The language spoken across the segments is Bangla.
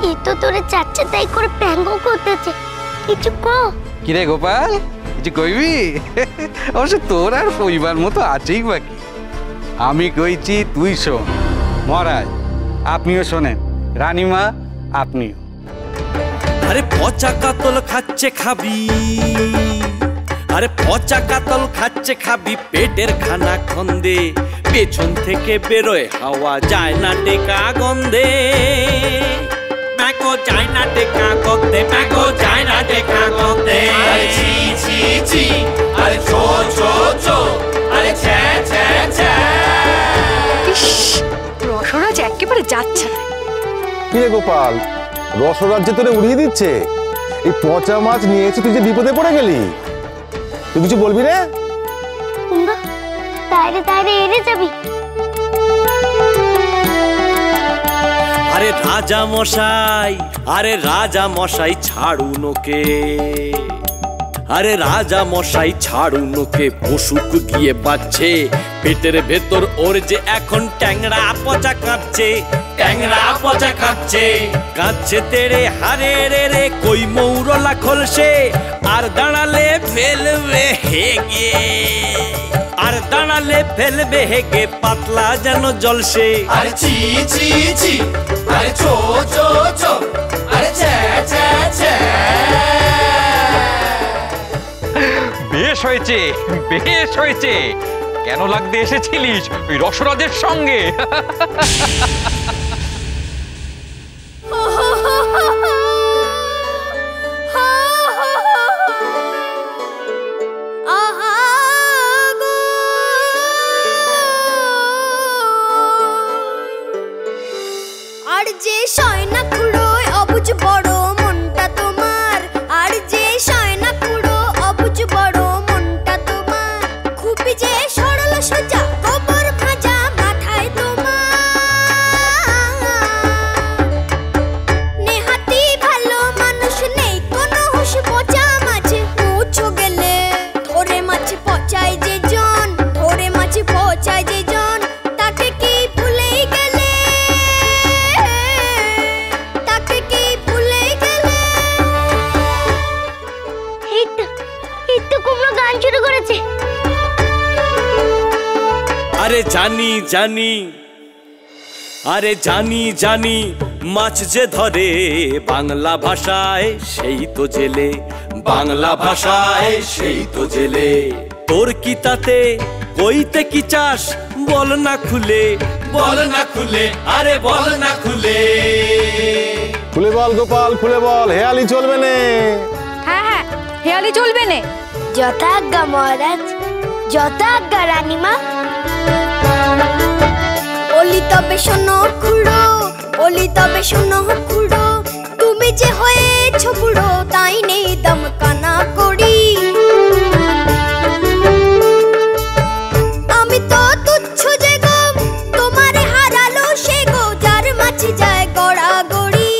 এই তো তোরে চাচ্ছে তাই করে প্যাঙ্গ করতেছে, কিছু কো। কিরে গোপাল, কিছু কইবি? অবশ্য তোর আর কইবার মতো আছেই বাকি। আমি কইছি তুই শোন। মহারাজ আপনিও শোনেন, রানীমা আপনিও। আরে পচা কাতল খাচ্ছে খাবি, আরে পচা কাতল খাচ্ছে খাবি, পেটের খানা খন্দে, পেছন থেকে বেরোয় হাওয়া, যায় না টেকা গন্ধে। ম্যাকো যায় না টেকা গন্ধে, ম্যাকো যায় না টেকা গন্ধে। আরে ছি ছি ছি, আরে চো চো চো, আরে ছ্যা ছ্যা ছ্যা। রসরাজ একেবারে যাচ্ছে। কিরে গোপাল, রসরাজ যে তোরে উড়িয়ে দিচ্ছে। এই পচা মাছ নিয়ে এসে তুই যে বিপদে পড়ে গেলি, তুই কিছু বলবি রে? তাইরে তাইরে এড়ে যাবি। আরে রাজা মশাই, আরে রাজা মশাই ছাড়ুন ওকে, আরে রাজা মশাই ছাড়ুন ওকে, পশুক গিয়ে বাচ্ছে, পেটের ভেতর ওর যে এখন ট্যাংরা পচা কাঁপছে, ট্যাংরা পচা কাঁপছে, কাঁপছে তেড়ে হারে রে রে, কই মৌরলা খোলসে, আর দাঁড়ালে ফেলবে হেগে, আর দাঁড়ালে ফেলবে হেগে, পাতলা যেন জলসে। আরে ছি ছি ছি, আরে চো চো চো, আরে ছ্যা ছ্যা ছ্যা। বেশ হয়েছে, বেশ হয়েছে। কেন লাগতে এসেছিলিস ওই রসরাজের সঙ্গে? আর যে শয়না কুড়ো অবুঝ বড় মনটা তোমার, আর যে শয়না কুড়ো অবুঝ বড় মনটা তোমার, খুবই যে সরল সোজা গোবর ভাজা মাথায় তোমার, নেহাতি ভালো মানুষ নেই কোনো হুঁশ, পচা মাছ মুছো গেলে ধরে মাছ পচায় যে জন, ধরে মাছ পচায় যে জন, তাকে কি ভুলেই গেলে, তাকে কি ভুলে গেলে। এই তো কুমড়ো গান শুরু করেছে। আরে জানি জানি, আরে জানি জানি, মাছ যে ধরে বাংলা ভাষায় সেই তো জেলে, বাংলা ভাষায় সেই তো জেলে। তোর কি তাতে কইতে কি চাস, বল না খুলে, বল না খুলে, আরে বল না খুলে। খুলে বল গোপাল, খুলে বল, হেয়ালি চলবে নে। হ্যাঁ হ্যাঁ, হেয়ালি চলবে নে। যথাজ্ঞা মহারাজ, যথাজ্ঞা রানীমা। ওলি তবে শোনো খুড়ো, ওলি তবে শোনো খুড়ো, তুমি যে হয়েছ বুড়ো তাই নেই দম কানা করি। আমি তো তুচ্ছ যে গো, তোমারে হারালো সে গো, যার মাছ যায় গড়া গড়ি,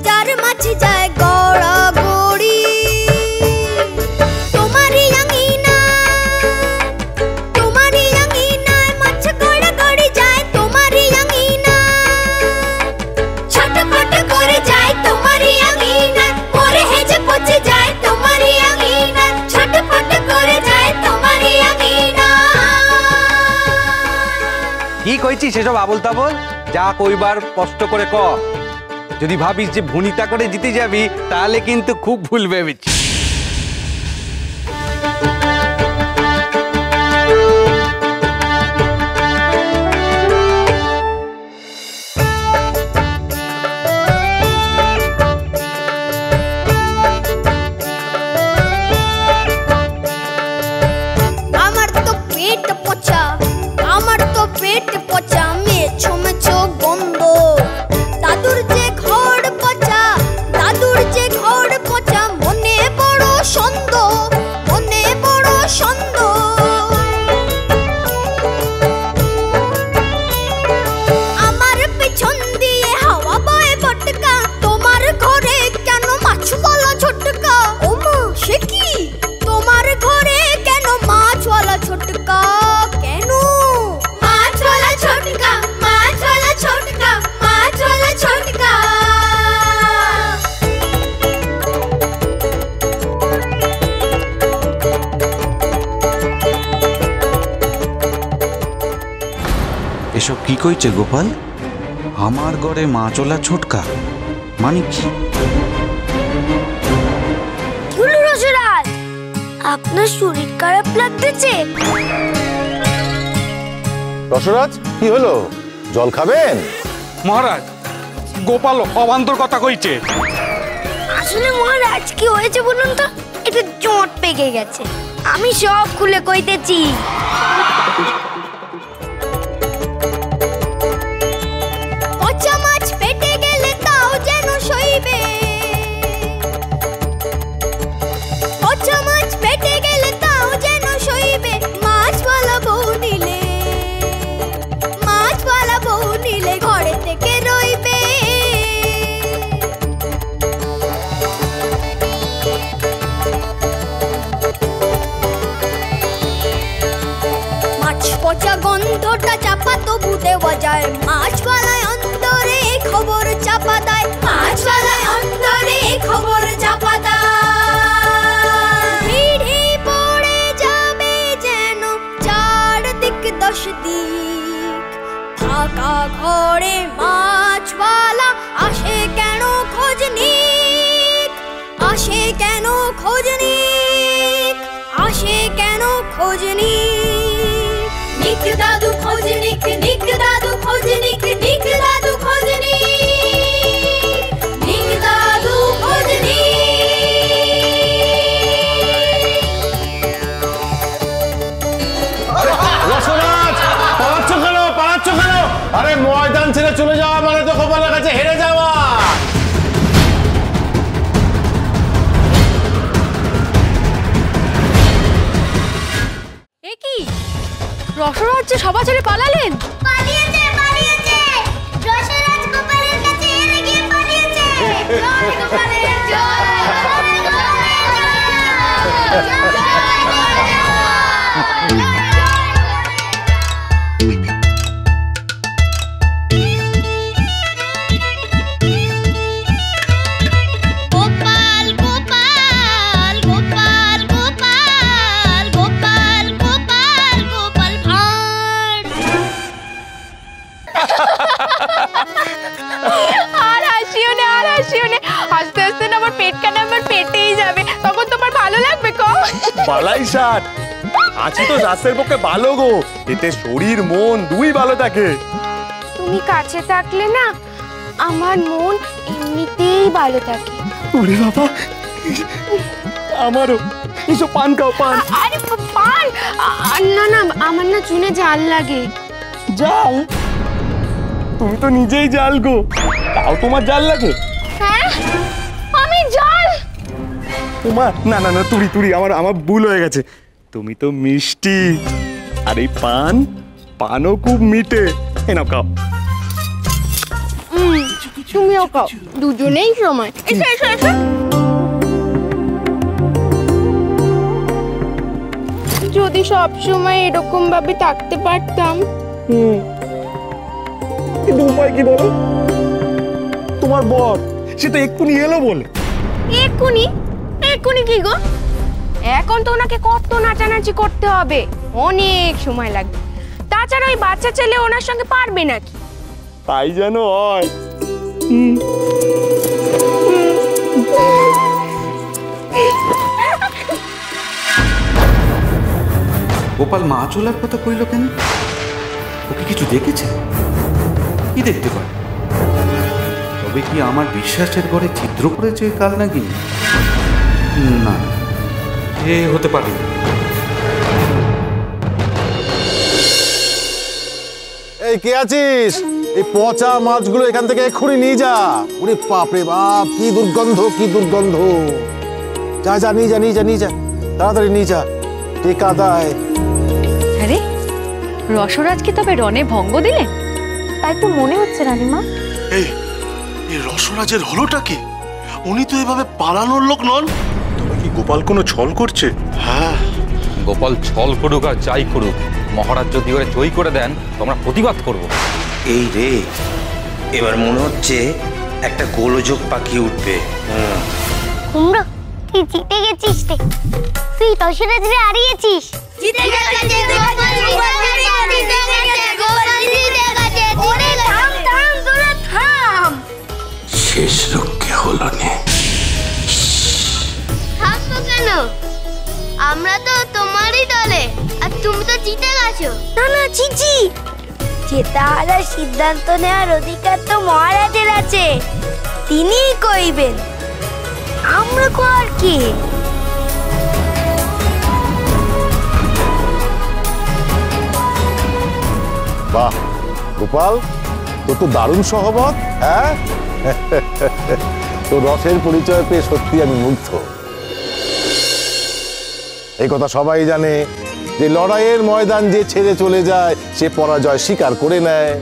যার মাছ যায় গড়া গড়ি। তোমারই আঙিনা, তোমারই আঙিনায় মাছ গড়া গড়ি যায়, তোমারই আঙিনা ছটফট করে যায়, তোমারই আঙিনা পরে হেজে পচে যায়, তোমারই আঙিনা ছটফট করে যায়, তোমারই আঙিনা। কি কইছিস সেসব আবল তাবল? যা কইবার কষ্ট করে ক। যদি ভাবিস যে ভুনিতা করে জিতে যাবি তাহলে কিন্তু খুব ভুল ভেবেছিস। আমার তো পেট পচা, আমার তো পেট পচা, মেছো মেছো গন্ধ, দাদুর যে ঘর পচা, দাদুর যে ঘর পচা, মনে কইছে গোপাল? আমার ঘরে মাছলা ছোটকা মানে কি? ধুলু রসরাজ, আপনার শরীর খারাপ লাগতেছে? রসরাজ কি হলো, জল খাবেন? মহারাজ, গোপাল অবান্তর কথা কইছে। আসলে মহারাজ কি হয়েছে বলুন তো, একটু জোট পেকে গেছে। আমি সব খুলে কইতেছি। পচা মাছ পেটে গেলে তাও যেন সইবে, পচা মাছ পেটে গেলে তাও যেন সইবে। মাছওয়ালা বউ নিলে, মাছওয়ালা বউ নিলে ঘরে থেকে রইবে। মাছ পচা গন্ধটা চাপা তবু দেওয়া যায়, মাছওয়ালায় অন্তরে খবর চাপা দেয়, মাছওয়ালায় অন্তরে খবর চাপা দেয়। পিঠে পড়ে যাবে যেন চারদিক 10 দিক, ফাঁকা ঘরে মাছওয়ালা আসে কেন খোঁজ নিক, আসে কেন খোঁজ নিক, আসে কেন খোঁজ নিক। নিক দাদু খোঁজ নিক, নিক দাদু খোঁজ নিক, নিক দাদু খোঁজ নিক, নিক দাদু খোঁজ রসরাজ পালাচ্ছ কেন, পালাচ্ছ কেন? আরে ময়দান ছেড়ে চলে যাওয়া মানে তো গোপালের কাছে হেরে যাওয়া। এ কি, রসরাজ যে সভা ছেড়ে পালালেন? পালিয়েছে, পালিয়েছে, রসরাজ গোপালের কাছে হেরে গিয়ে পালিয়েছে। জয় গোপালের জয়, জয় গোপালের জয়, জয় গোপাল গোপাল গোপাল গোপাল গোপাল গোপাল গোপাল ভাঁড়। আর হাসিও না, আর হাসিও না, আস্তে আস্তে না আমার পেট কাটা আমার পেটেই যাবে, তখন তোমার ভালো লাগবে কম? বালাই ষাট আছে তো স্বাস্থ্যের পক্ষে ভালো গো, এতে শরীর মন দুই ভালো থাকে। তুমি কাছে থাকলে না আমার মন এমনিতেই ভালো থাকে। ওরে বাবা, আমারও এসব পান খাও, পান। আরে পান না না, আমার না চুনে জাল লাগে। জাল? তুমি তো নিজেই জাল গো, তাও তোমার জাল লাগে? হ্যাঁ আমি জাল? তোমার না না না, তুড়ি তুড়ি, আমার ভুল হয়ে গেছে। তুমি তো মিষ্টি, আর এই পান, পানও খুব মিঠে। এ নাও খাও। তুমিও খাও, দুজনেই সময়। এসো এসো এসো। যদি সব সময় এরকম ভাবে থাকতে পারতাম। কিন্তু উপায় কি বলো? তোমার বর সে তো এক্ষুনি এলো বলে। এক্ষুনি? এক্ষুনি কি গো? এখন তো ওনাকে কত নাচানাচি করতে হবে, অনেক সময় লাগবে। তাছাড়া ওই বাচ্চা ছেলে ওনার সঙ্গে পারবে নাকি? তাই যেন হয়। গোপাল মাছলার কথা কইল কেন? ওকে কিছু দেখেছে? কি দেখতে পারে? তবে কি আমার বিশ্বাসের ঘরে ছিদ্র করেছে কাল নাকি? না, এ হতে পারে না। এই কে আছিস? এই পচা মাছগুলো এখান থেকে এক্ষুনি নিয়ে যা। ওরে বাপ রে বাপ, কি দুর্গন্ধ, কি দুর্গন্ধ। যা যা, নিয়ে যা, নিয়ে যা, নিয়ে যা, তাড়াতাড়ি নিয়ে যা, টেকা দায়। আরে রসরাজকে তবে রণে ভঙ্গ দিলেন, তাই তো মনে হচ্ছে রানীমা। এই রসরাজের হলোটা কি? উনি তো এভাবে পালানোর লোক নন। তবে কি গোপাল কোনো ছল করছে? হ্যাঁ, গোপাল ছল করুক আর যাই করুক, মহারাজ যদি ওরা জয়ী করে দেন তো আমরা প্রতিবাদ করব। এই রে, এবার মনে হচ্ছে একটা গোলযোগ পাখি উঠবে। কুমড়ো, তুই জিতে গেছিস রে, তুই রসরাজরে হারিয়েছিস। জিতে গেছে গোপাল, জিতে গেছে গোপাল, জিতে গেছে গোপাল, জিতে গেছে শেষ রক্ষে হলো নে। থাকবো কেন? আমরা তো তোমারই দলে, আর তুমি তো জিতে গেছো। না না চিচি, জেতা হারার সিদ্ধান্ত নেওয়ার অধিকার তো মহারাজের আছে, তিনিই কইবেন, আমরা কো আর কি। বাহ গোপাল, তোর তো দারুণ সহবত। হ্যাঁ, তোর রসের পরিচয় পেয়ে সত্যি আমি মুগ্ধ। এই কথা সবাই জানে যে লড়াইয়ের ময়দান যে ছেড়ে চলে যায় সে পরাজয় স্বীকার করে নেয়।